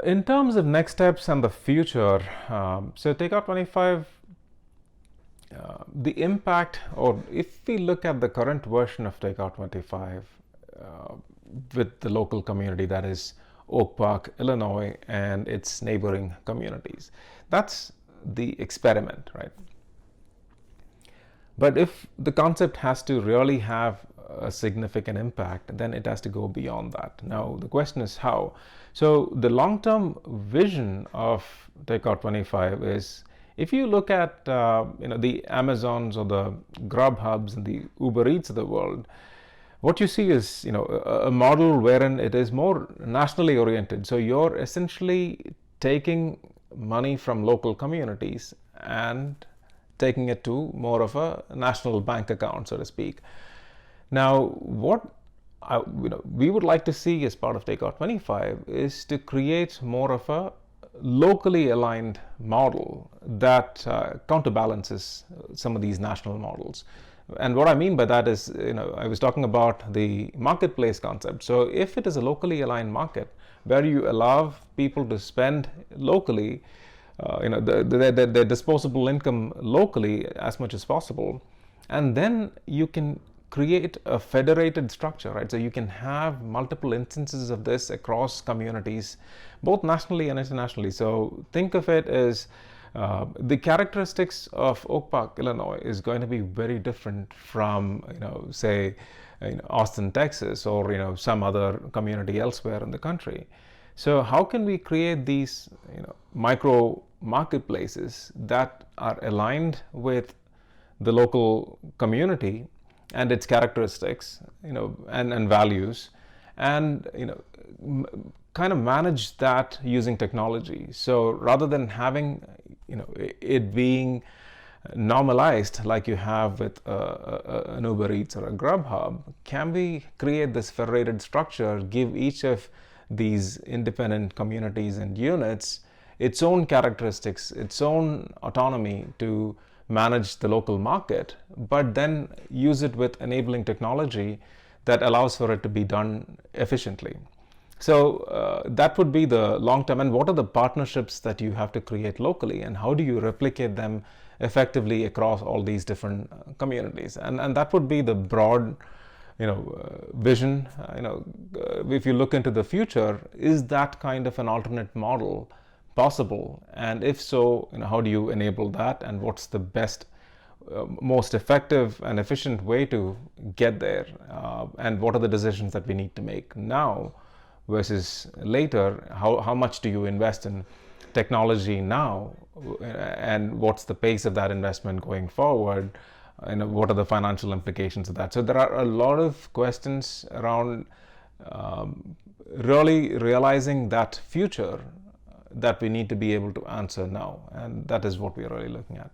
In terms of next steps and the future, so Takeout 25, the impact, or if we look at the current version of Takeout 25 with the local community, that is Oak Park, Illinois, and its neighboring communities, that's the experiment, right? But if the concept has to really have a significant impact, then it has to go beyond that. Now, the question is how. So, the long term vision of Takeout 25 is, if you look at the Amazons or the Grubhubs and the Uber Eats of the world, what you see is a model wherein it is more nationally oriented. So you're essentially taking money from local communities and taking it to more of a national bank account, so to speak. Now, what we would like to see as part of Takeout 25 is to create more of a locally aligned model that counterbalances some of these national models. And what I mean by that is, I was talking about the marketplace concept. So if it is a locally aligned market where you allow people to spend locally, their disposable income locally as much as possible, and then you can create a federated structure, right? So you can have multiple instances of this across communities, both nationally and internationally. So think of it as the characteristics of Oak Park, Illinois, is going to be very different from, say, Austin, Texas, or some other community elsewhere in the country. So how can we create these, micro marketplaces that are aligned with the local community and its characteristics, and values, and kind of manage that using technology. So rather than having it being normalized like you have with an Uber Eats or a Grubhub, can we create this federated structure, give each of these independent communities and units its own characteristics, its own autonomy to manage the local market, but then use it with enabling technology that allows for it to be done efficiently. So that would be the long term. And what are the partnerships that you have to create locally, and how do you replicate them effectively across all these different communities? And that would be the broad vision. If you look into the future, is that kind of an alternate model possible? And if so, how do you enable that, and what's the best, most effective and efficient way to get there? And what are the decisions that we need to make now versus later? How much do you invest in technology now, and what's the pace of that investment going forward? What are the financial implications of that? So there are a lot of questions around really realizing that future that we need to be able to answer now, and that is what we are really looking at.